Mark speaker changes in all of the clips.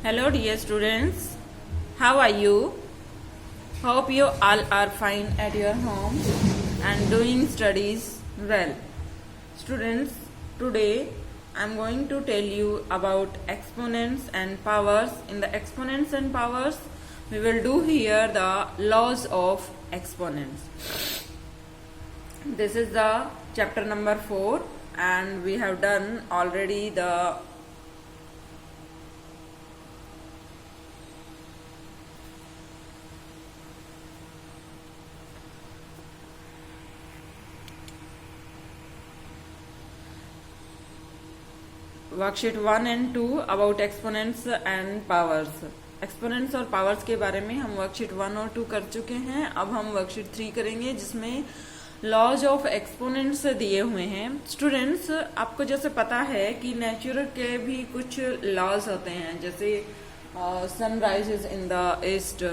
Speaker 1: Hello, dear students. How are you? Hope you all are fine at your home and doing studies well. Students, today I am going to tell you about exponents and powers. In the exponents and powers, we will do here the laws of exponents. This is the chapter number 4, and we have done already the worksheet 1 and 2 about exponents and powers. Exponents और powers के बारे में हम worksheet 1 और 2 कर चुके हैं। अब हम वर्कशीट 3 करेंगे, जिसमें लॉज ऑफ एक्सपोनेंट्स दिए हुए हैं। स्टूडेंट्स, आपको जैसे पता है कि नेचर के भी कुछ लॉज होते हैं, जैसे sun rises in the east.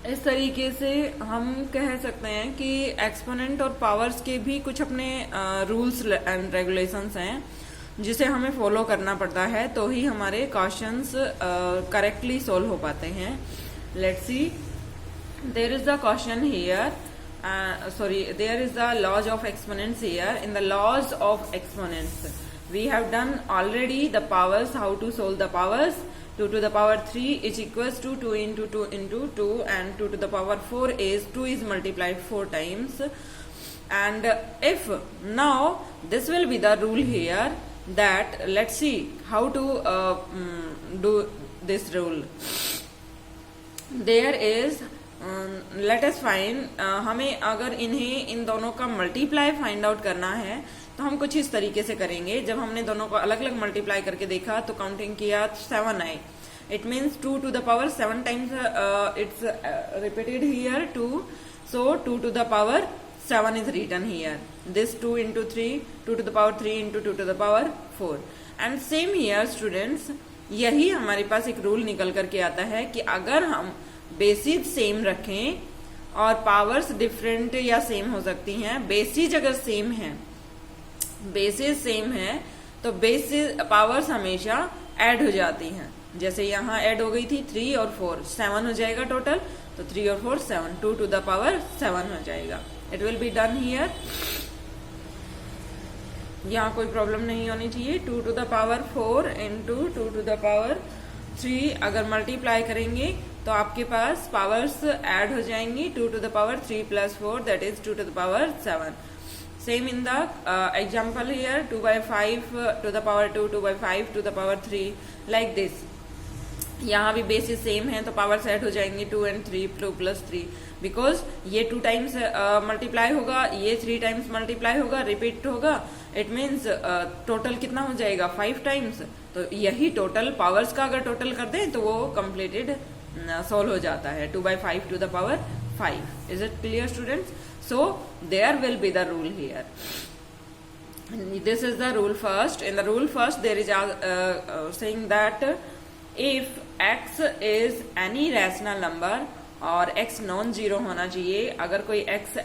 Speaker 1: इस तरीके से हम कह सकते हैं कि एक्सपोनेंट और पावर्स के भी कुछ अपने रूल्स एंड रेगुलेशंस हैं, जिसे हमें फॉलो करना पड़ता है, तो ही हमारे क्वेश्चंस करेक्टली सोल्व हो पाते हैं। Let's see, there is the question here, there is the laws of exponents here. In the laws of exponents we have done already the powers, how to solve the powers. 2 to the power 3 is equals to 2 into 2 into 2, and 2 to the power 4 is 2 is multiplied 4 times. And if now this will be the rule here, that let's see how to do this rule. There is let us find, हमें अगर इन्हें इन दोनों का multiply find out करना है तो हम कुछ इस तरीके से करेंगे। जब हमने दोनों को अलग अलग मल्टीप्लाई करके देखा तो काउंटिंग किया 7 आई। It means 2 to the power 7 times it's repeated here 2, so 2 to the power 7 is written here. This 2 into 3, 2 to the power 3 into 2 to the power 4. And same here students, यही हमारे पास एक rule निकल करके आता है कि अगर हम बेसिस सेम रखें और पावर्स डिफरेंट या सेम हो सकती हैं। बेसिस अगर सेम है, बेसिस सेम है तो बेसिस पावर्स हमेशा ऐड हो जाती हैं। जैसे यहाँ ऐड हो गई थी 3 और 4, 7 हो जाएगा टोटल, तो 3 और 4 7, 2 to the power 7 हो जाएगा। It will be done here. यहाँ कोई प्रॉब्लम नहीं होनी चाहिए। 2 to the power 4 into 2 to the power 3 अगर मल्टीप्लाई करेंगे तो आपके पास पावर्स ऐड हो जाएंगी। 2 to the power 3 plus 4, that is 2 to the power 7. Same in the example here, 2 by 5 to the power 2, 2 by 5 to the power 3, like this. यहाँ भी basis same है तो पावर्स ऐड हो जाएंगी 2 and 3, 2 plus 3, बिकॉज ये 2 times multiply होगा, ये 3 times multiply होगा, रिपीट होगा। इट मीन्स टोटल कितना हो जाएगा 5 टाइम्स। तो यही टोटल पावर्स का अगर टोटल कर दें तो वो कंप्लीटेड सोल्व हो जाता है। 2 by 5 to the power 5. Is it clear, students? So there will be the rule here. This is the rule first. In the rule first, there is saying that if x is any rational number और x non zero होना चाहिए। अगर कोई x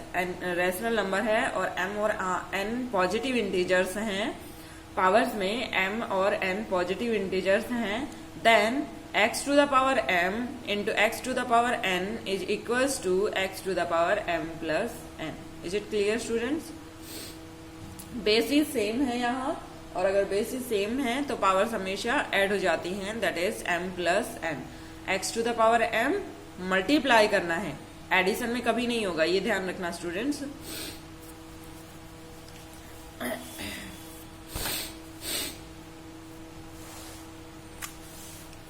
Speaker 1: rational number है और m और n positive integers हैं, powers में m और n पॉजिटिव इंटीजर्स हैं, then x to the power m into x to the power n is equals to x to the power m plus n. Is it clear, students? Basis same है यहाँ, और अगर basis same है तो powers हमेशा add हो जाती हैं, that is m plus n. x to the power m multiply करना है, एडिशन में कभी नहीं होगा, ये ध्यान रखना स्टूडेंट्स।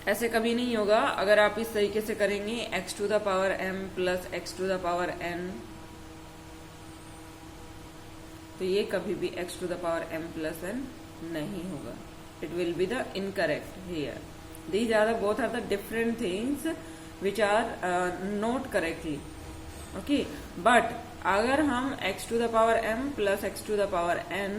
Speaker 1: ऐसे कभी नहीं होगा। अगर आप इस तरीके से करेंगे x to the power m plus x to the power n, तो ये कभी भी x to the power m plus n नहीं होगा। It will be the incorrect here. These are the both are the different things which are not correctly, okay, but अगर हम x to the power m plus x to the power n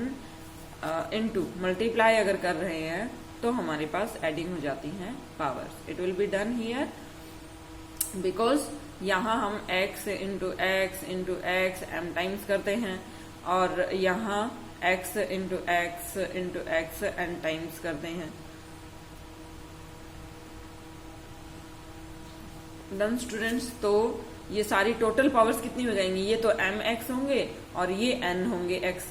Speaker 1: into multiply अगर कर रहे हैं तो हमारे पास adding हो जाती हैं powers. It will be done here because यहाँ हम x into x m times करते हैं, और यहाँ x into x n times करते हैं। डन स्टूडेंट्स, तो ये सारी टोटल पावर्स कितनी हो जाएंगी, ये तो एम एक्स होंगे और ये एन होंगे एक्स,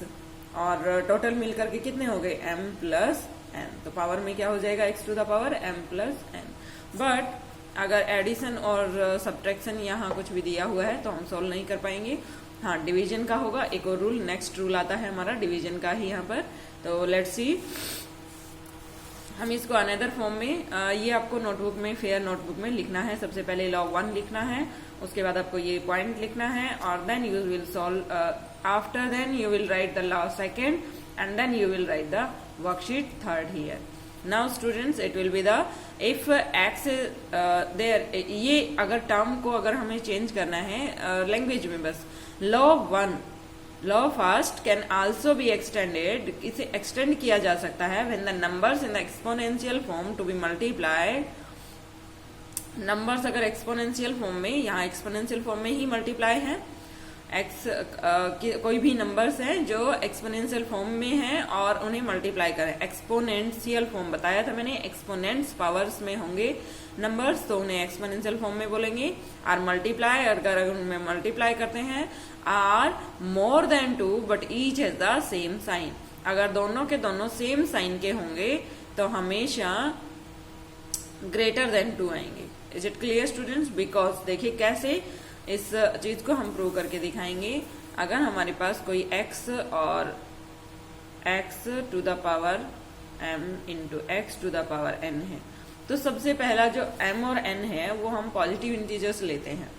Speaker 1: और टोटल मिलकर के कितने हो गए एम प्लस एन, तो पावर में क्या हो जाएगा x to the power m plus n. But अगर एडिशन और सब्ट्रैक्शन यहाँ कुछ भी दिया हुआ है तो हम सोल्व नहीं कर पाएंगे। हाँ, डिवीजन का होगा, एक और रूल, नेक्स्ट रूल आता है हमारा डिवीजन का ही यहाँ पर। तो लेट्स सी, हम इसको अनदर फॉर्म में, ये आपको नोटबुक में, फेयर नोटबुक में लिखना है। सबसे पहले लॉ 1 लिखना है, उसके बाद आपको ये पॉइंट लिखना है, और then you will solve, after then you will write the law second, and then you will write the worksheet third here. Now students, it will be the if x there, ये अगर term को अगर हमें change करना है language में, बस law 1, law first can also be extended, इसे एक्सटेंड किया जा सकता है when the numbers in the exponential form to be multiplied. Numbers अगर एक्सपोनेंशियल फॉर्म में, यहाँ एक्सपोनेंशियल फॉर्म में ही मल्टीप्लाई है, एक्स कोई भी नंबर्स हैं जो एक्सपोनेंशियल फॉर्म में हैं और उन्हें मल्टीप्लाई करें। एक्सपोनेंशियल फॉर्म बताया था मैंने, एक्सपोनेंट्स पावर्स में होंगे नंबर्स तो उन्हें एक्सपोनेंशियल फॉर्म में बोलेंगे। और मल्टीप्लाई अगर उनमें मल्टीप्लाई करते हैं are more than 2 but each has the same sign, अगर दोनों के दोनों सेम साइन के होंगे तो हमेशा ग्रेटर देन 2 आएंगे। Is it clear students? Because देखिए कैसे इस चीज को हम प्रूव करके दिखाएंगे। अगर हमारे पास कोई x और x to the power m into x to the power n है, तो सबसे पहला जो m और n है वो हम पॉजिटिव इंटीजर्स लेते हैं।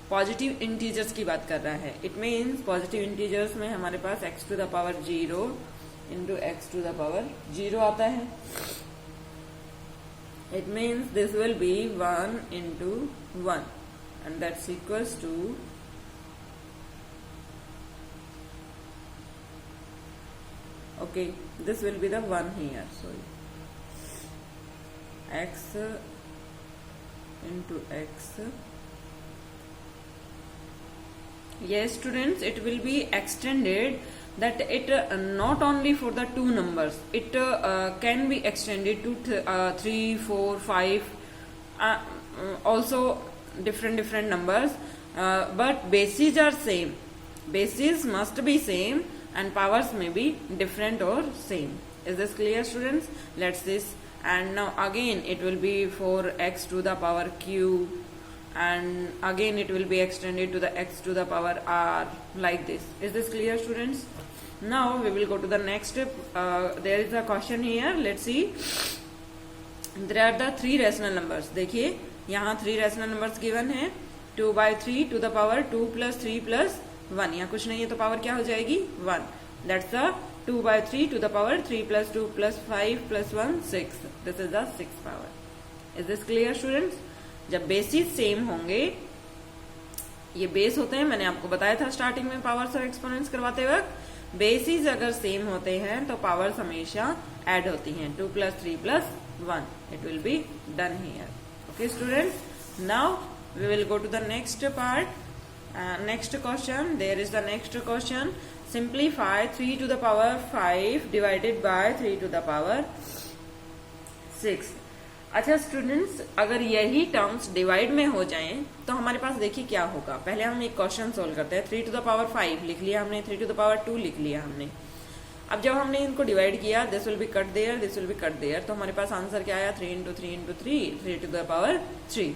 Speaker 1: पॉजिटिव इंटीजर्स की बात कर रहा है, इट मीन्स पॉजिटिव इंटीजर्स में हमारे पास x to the power 0 into x to the power 0 आता है। It means this will be 1 into 1 and that's equals to okay, this will be the 1 here, sorry, x into x. Yes students, it will be extended that it not only for the two numbers, it can be extended to 3, 4, 5, also different numbers, but bases are same, bases must be same and powers may be different or same. Is this clear students? Let's this, and now again it will be for x to the power q, and again it will be extended to the x to the power r, like this. Is this clear students? Now we will go to the next step. There is a question here, let's see. There are the 3 rational numbers. देखिए यहाँ 3 rational numbers given है, 2/3 to the power 2 + 3 + 1, यहाँ कुछ नहीं है तो power क्या हो जाएगी 1, that's the 2/3 to the power 3 + 2 + 5 + 1 6, this is the 6th power. Is this clear students? जब बेसिस सेम होंगे, ये बेस होते हैं, मैंने आपको बताया था स्टार्टिंग में पावर्स और एक्सपोनेंट्स करवाते वक्त, बेसिस अगर सेम होते हैं तो पावर्स हमेशा ऐड होती हैं, 2 + 3 + 1, it will be done here. Okay students, now we will go to the next part, next question. There is the next question, simplify 3 to the power 5 divided by 3 to the power 6। अच्छा students, अगर यही terms divide में हो जाएं तो हमारे पास देखिए क्या होगा। पहले हम एक क्वेश्चन सोल्व करते हैं। 3 to the power 5 लिख लिया हमने, 3 to the power 2 लिख लिया हमने। अब जब हमने इनको डिवाइड किया, this will B cut their, this will B cut their, तो हमारे पास आंसर क्या आया 3 × 3 × 3, 3 to the power 3।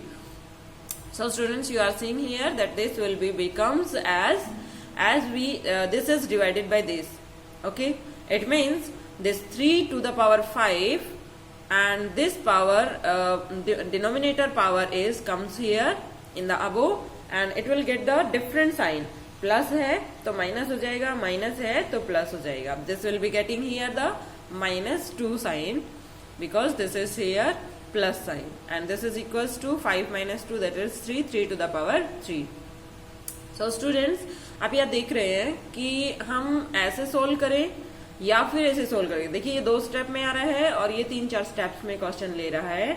Speaker 1: So students, you are seeing here that this will be becomes as we this is divided by this, okay, it means this 3 to the power 5 and this power denominator power is comes here in the above and it will get the different sign, plus है तो minus हो जाएगा, minus है तो plus हो जाएगा। This will be getting here the -2 sign because this is here plus sign and this is equals to 5 - 2 that is 3, 3 to the power 3। So students, आप यहाँ देख रहे हैं कि हम ऐसे सोल्व करें या फिर ऐसे सोल्व करें। देखिए ये 2 स्टेप में आ रहा है और ये 3-4 स्टेप्स में क्वेश्चन ले रहा है,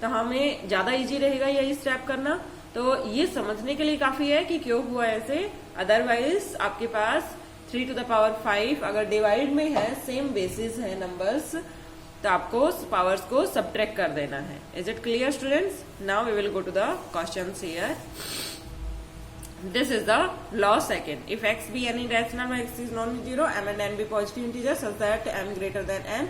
Speaker 1: तो हमें ज्यादा इजी रहेगा यही स्टेप करना। तो ये समझने के लिए काफी है कि क्यों हुआ ऐसे। अदरवाइज आपके पास 3 to the power 5 अगर डिवाइड में है, सेम बेसिस है नंबर्स, तो आपको पावर्स को सब्ट्रैक्ट कर देना है. Is it clear students? Now we will go to the questions here. This is the law second. If x be any rational or x is non-zero, m and n be positive integers such that m greater than n,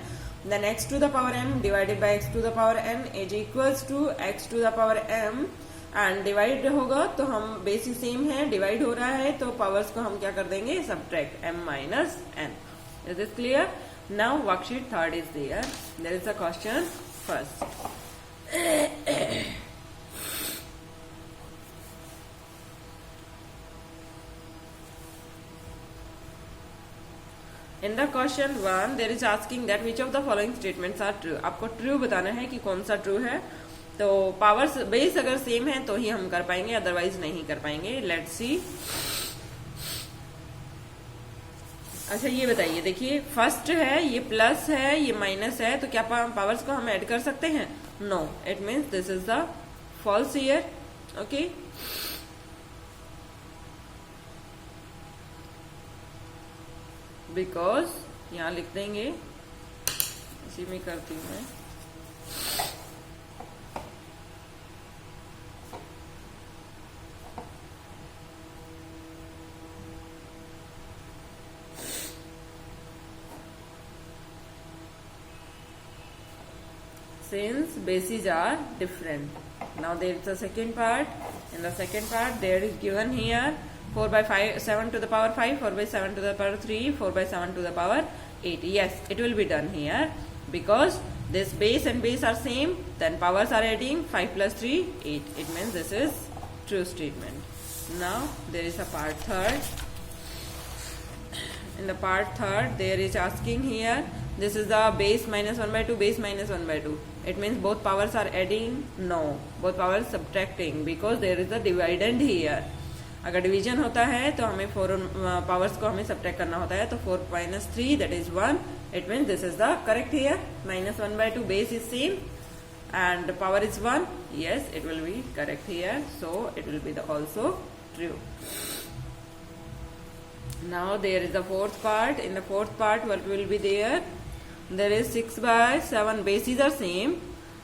Speaker 1: then x to the power m divided by x to the power n is equals to x to the power m. And divide होगा तो हम basis same है, divide हो रहा है तो powers को हम क्या कर देंगे, subtract m minus n. Is this clear? Now worksheet third is there. There is a question first. In the question 1, there is asking that which of the following statements are true. आपको true बताना है कि कौन सा true है. तो powers base अगर same है तो ही हम कर पाएंगे, अदरवाइज नहीं कर पाएंगे. Let's see. अच्छा ये बताइए, देखिए फर्स्ट है, ये प्लस है, ये माइनस है, तो क्या पावर्स को हम ऐड कर सकते हैं? No. It means this is the false here. Okay. Because यहां लिख देंगे, इसी में करती हूं मैं. Since bases are different. Now there is a second part. In the second part there is given here 4 by 5, 7 to the power 5, 4 by 7 to the power 3, 4 by 7 to the power 8. Yes, it will be done here because this base and base are same. Then powers are adding 5 plus 3, 8. It means this is true statement. Now there is a part third. In the part third there is asking here, this is the base minus 1 by 2, base minus 1 by 2. It means both powers are adding? No. Both powers subtracting because there is a dividend here. अगर division होता है तो हमें 4 powers को हमें subtract करना होता है. तो 4 minus 3 that is 1. It means this is the correct here. Minus 1 by 2 base is same and power is 1. Yes, it will be correct here. So it will be the also true. Now there is the fourth part. In the fourth part what will be there? There is 6 by 7 bases are same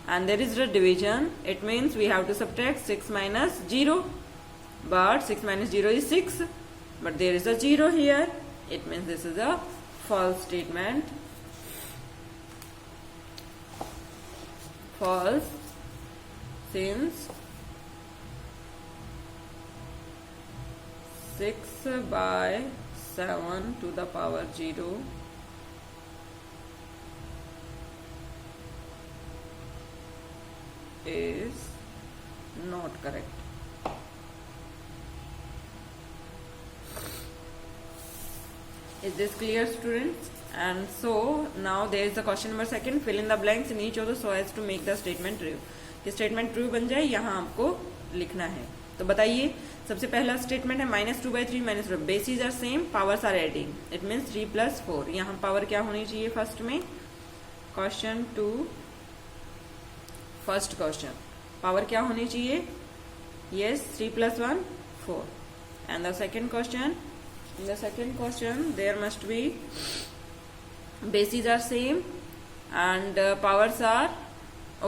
Speaker 1: and there is the division. It means we have to subtract 6 minus 0. But 6 minus 0 is 6. But there is a 0 here. It means this is a false statement. False. Since 6 by 7 to the power 0 is not correct. Is this clear, students? And so now there is the question number second. Fill in the blanks in each of the so as to make the statement true. कि statement true बन जाए यहाँ आपको लिखना है. तो बताइए, सबसे पहला स्टेटमेंट है -2 by 3 -2. Basis are same, powers are adding. It means 3 plus 4. यहाँ पावर क्या होनी चाहिए फर्स्ट में? क्वेश्चन 2 फर्स्ट क्वेश्चन पावर क्या होनी चाहिए? Yes, 3 plus 1 4. And the second question, in the second question there must be bases are same and powers are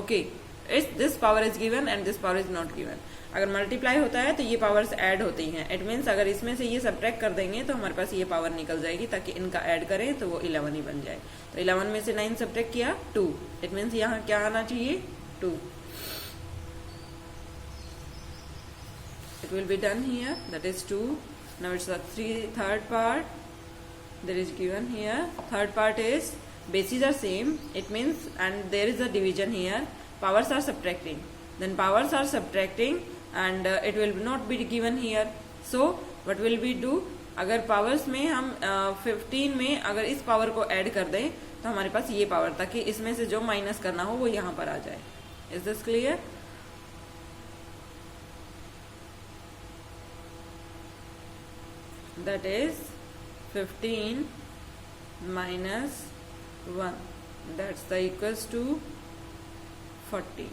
Speaker 1: okay. This power is given and this power is not given. अगर multiply होता है तो ये powers add होती हैं. It means अगर इसमें से ये सब्ट्रैक्ट कर देंगे तो हमारे पास ये पावर निकल जाएगी, ताकि इनका ऐड करें तो वो 11 ही बन जाए. तो 11 में से 9 सब्ट्रैक्ट किया 2. इट मीन्स यहाँ क्या आना चाहिए? 2. It will be done here. That is 2. Now it's the third part. There is given here. Third part is bases are same. It means and there is a division here. Powers are subtracting. Then powers are subtracting and it will not be given here. So what will we do? अगर powers में हम 15 में अगर इस power को add कर दें तो हमारे पास ये पावर, ताकि इसमें से जो माइनस करना हो वो यहाँ पर आ जाए. Is this clear? That is 15 minus 1. That's the equals to 40.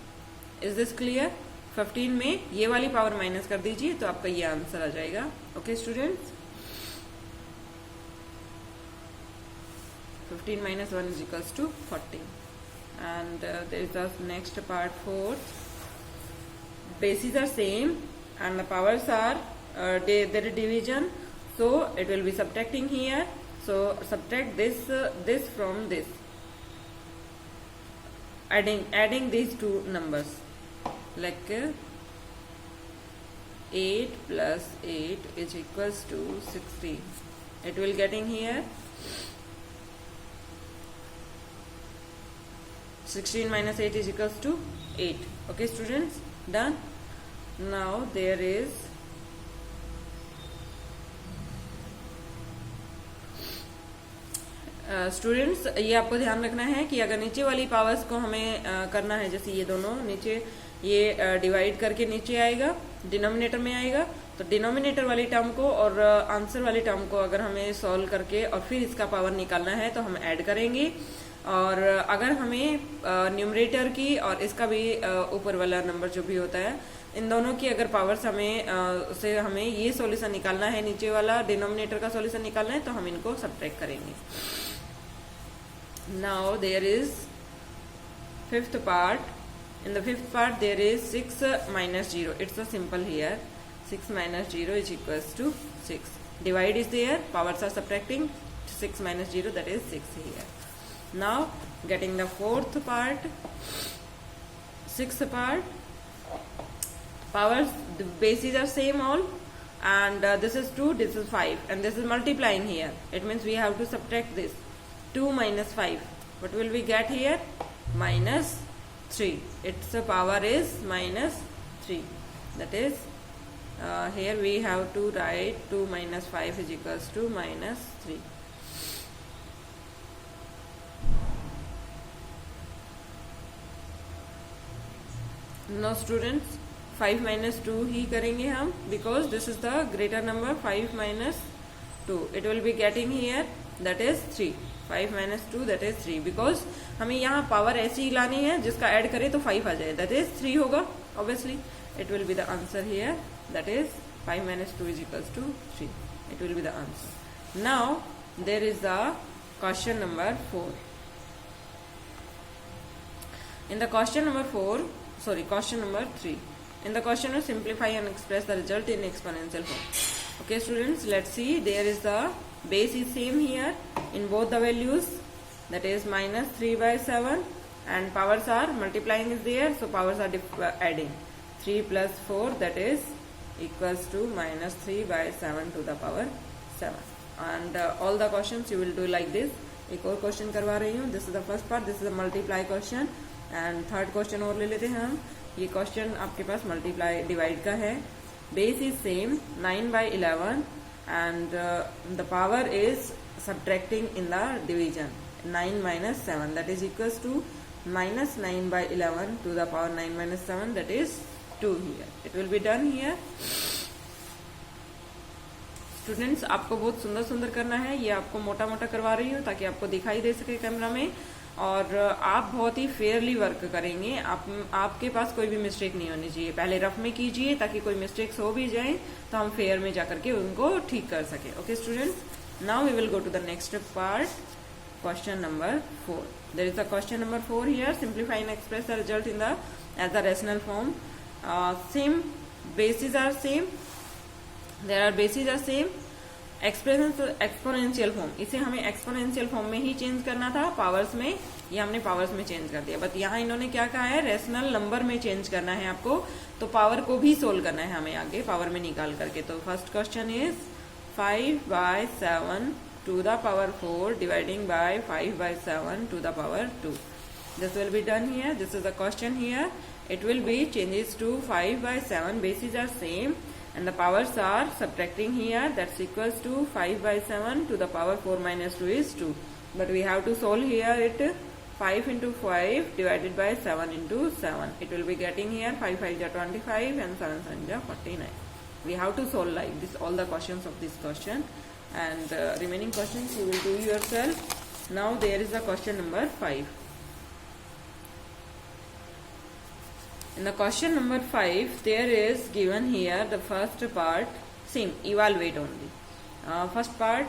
Speaker 1: Is this clear? 15 में ये वाली पावर माइनस कर दीजिए तो आपका ये आंसर आ जाएगा. Okay students, 15 minus 1 is equals to 40. and there is the next part 4. Bases are same and the powers are their division, so it will be subtracting here. So subtract this from this, adding these two numbers, like 8 plus 8 is equals to 16. It will getting here 16 minus 8 is equals to 8. Okay students, done. Now there is students ये आपको ध्यान रखना है कि अगर नीचे वाली powers को हमें करना है, जैसे ये दोनों नीचे ये डिवाइड करके नीचे आएगा, डिनोमिनेटर में आएगा, तो डिनोमिनेटर वाली टर्म को और आंसर वाली टर्म को अगर हमें सॉल्व करके और फिर इसका पावर निकालना है तो हम ऐड करेंगे। और अगर हमें न्यूमरेटर की और इसका भी ऊपर वाला नंबर जो भी होता है, इन दोनों की अगर पावर्स से हमें ये सॉल्यूशन निकालना है, नीचे वाला डिनोमिनेटर का सॉल्यूशन निकालना है, तो हम इनको सब्ट्रैक्ट करेंगे। Now there is fifth part. In the fifth part there is 6 minus 0. It's a simple here. 6 minus 0 is equals to 6. Divide is there. Powers are subtracting. 6 minus 0, that is 6 here. Now getting the fourth part. Sixth part. Powers, the bases are same all. And this is 2, this is 5. And this is multiplying here. It means we have to subtract this. 2 minus 5. What will we get here? Minus 3. Its power is minus 3. That is, here we have to write 2 minus 5 is equals to minus 3. Now students, 5 minus 2 ही करेंगे हम, because this is the greater number. 5 minus 2. It will be getting here, that is 3. 5 minus 2, that is 3. Because हमें यहाँ power ऐसी ही लानी है जिसका add करें तो 5 आ जाए, that is 3 होगा. Obviously, it will be the answer here. That is 5 minus 2 is equals to 3. It will be the answer. Now there is the question number 4. In the question number 3. In the question we simplify and express the result in exponential form. Okay students, let's see. There is the base is same here in both the values, that is minus 3 by 7, and powers are multiplying is there, so powers are adding. 3 plus 4, that is equals to minus 3 by 7 to the power 7. And all the questions you will do like this. एक और question करवा रही हूँ. This is the first part, this is the multiply question, and third question और ले लेते हैं हम. ये क्वेश्चन आपके पास मल्टीप्लाई डिवाइड का है. Base is same 9 by 11 and the power is subtracting in the division. 9 minus 7, that is equals to minus 9 by 11 to the power 9 minus 7, that is 2 here. It will be done here. Students, आपको बहुत सुंदर सुंदर करना है. ये आपको मोटा मोटा करवा रही हूँ ताकि आपको दिखाई दे सके कैमरा में, और आप बहुत ही फेयरली वर्क करेंगे. आपके पास कोई भी मिस्टेक नहीं होनी चाहिए. पहले रफ में कीजिए ताकि कोई मिस्टेक्स हो भी जाए तो हम फेयर में जाकर के उनको ठीक कर सके. Okay students, now we will go to the next part, question number 4. There is the question number 4 here. Simplify and express the result in the as the rational form. Same bases are same, there are bases are same. Exponential form, इसे हमें exponential form में ही change करना था. Powers में, ये हमने powers में change कर दिया. बट यहाँ इन्होंने क्या कहा है, रेशनल नंबर में चेंज करना है आपको, तो पावर को भी सोल्व करना है हमें आगे पावर में निकाल करके. तो first question is 5 by 7 to the power 4 dividing by 5 by 7 to the power 2. This will be done here. This is the question here. It will be changes to 5 by 7. Bases are same and the powers are subtracting here. That's equals to 5 by 7 to the power 4 minus 2 is 2. But we have to solve here it 5 into 5 divided by 7 into 7. It will be getting here 5 5 are 25 and 7 7 are 49. We have to solve like this all the questions of this question, and remaining questions you will do yourself. Now there is the question number 5. In the question number 5, there is given here the first part, same, evaluate only. First part,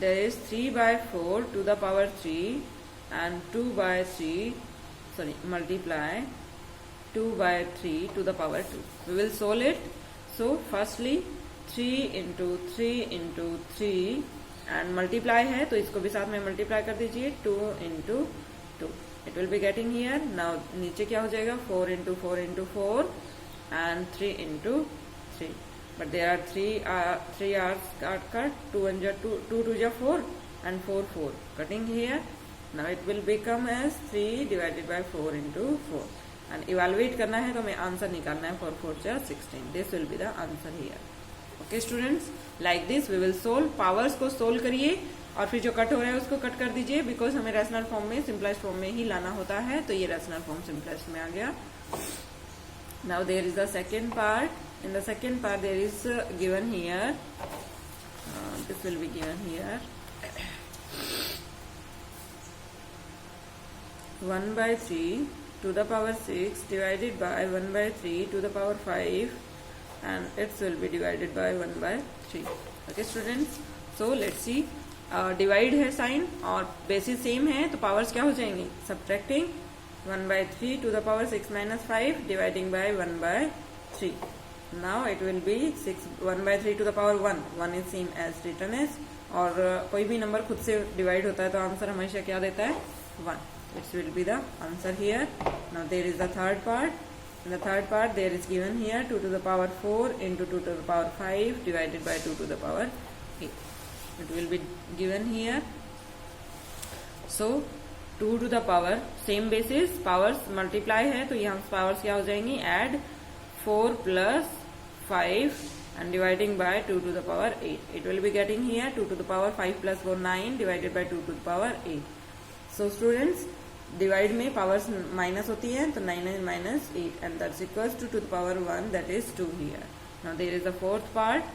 Speaker 1: there is 3 by 4 to the power 3 and 2 by 3 multiply 2 by 3 to the power 2. We will solve it. So firstly 3 into 3 into 3 and multiply है तो इसको भी साथ में multiply कर दीजिए 2 into 2. It will be getting here. Now नीचे क्या हो जाएगा 4 into 4 into 4 and 3 into 3. But there are three R's cut. 2 1 ja 2, 2 2 ja 4 and 4 4 cutting here. Now it will become as 3 divided by 4 into 4. And evaluate करना है तो हमें answer निकालना है 4 4 जा 16. This will be the answer here. Okay students, like this we will solve. Powers को solve करिए और फिर जो कट हो रहा है उसको कट कर दीजिए बिकॉज हमें रेशनल फॉर्म में सिंपलेस्ट फॉर्म में ही लाना होता है. तो ये रेशनल फॉर्म सिंपलेस्ट में आ गया. Now there is the second part. In the second part there is given here. This will be given here. 1 by 3 to the power 6 divided by 1 by 3 to the power 5 and it will be divided by 1 by 3. Okay students, so let's see. Divide है sign और basis same है तो powers क्या हो जाएंगी subtracting 1 by 3 to the power 6 minus 5 dividing by 1 by 3. Now it will be 1 by 3 to the power 1. 1 is same as written as. और कोई भी नंबर खुद से डिवाइड होता है तो आंसर हमेशा क्या देता है 1. It will be the answer here. Now there is the third part. In the third part there is given here 2 to the power 4 into 2 to the power 5 divided by 2 to the power 8. It will be given here. So 2 to the power same basis powers multiply है तो यहाँ powers क्या हो जाएंगी add 4 plus 5 and dividing by 2 to the power 8. It will be getting here 2 to the power 5 plus 4 9 divided by 2 to the power 8. So students divide में powers minus होती है तो 9 9 minus 8 and that's equals to the power 1 that is 2 here. Now there is the fourth part.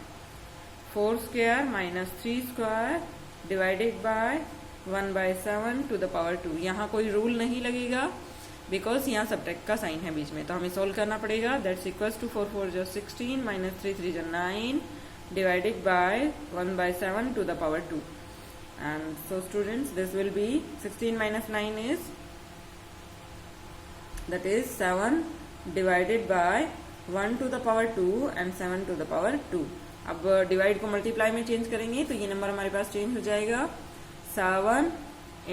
Speaker 1: 4 square minus 3 square divided by 1 by 7 to the power 2. यहाँ कोई rule नहीं लगेगा because यहाँ subtract का साइन है बीच में तो हमें सोल्व करना पड़ेगा. दैट्स इक्वल्स टू 4 4 जो 16 minus 3 3 जो 9 divided by 1 by 7 to the power 2. And so students this will be 16 minus 9 is that is 7 divided by 1 to the power 2 and 7 to the power 2. अब divide को multiply में change करेंगे तो ये number हमारे पास change हो जाएगा 7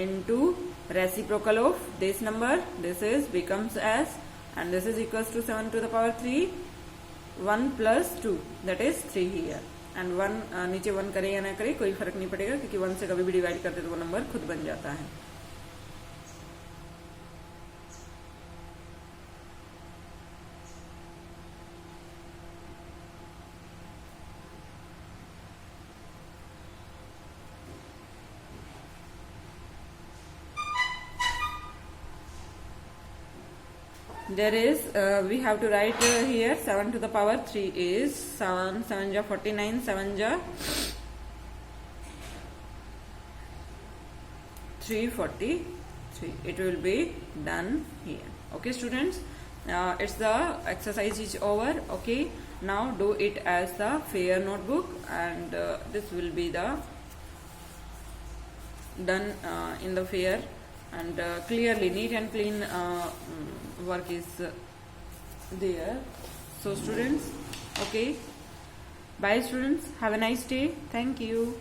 Speaker 1: into reciprocal of this number. This is becomes as and this is equals to 7 to the power 3 1 plus 2 that is 3 here. And 1 नीचे 1 करे या ना करे कोई फर्क नहीं पड़ेगा क्योंकि 1 से कभी भी डिवाइड करते तो वो नंबर खुद बन जाता है. There is we have to write here 7 to the power 3 is 7 7 ja 49 7 ja 343. It will be done here. Okay students, it's the exercise is over. Okay, now do it as the fair notebook and this will be the done in the fair and clearly neat and clean work is there. So students, okay, bye students, have a nice day. Thank you.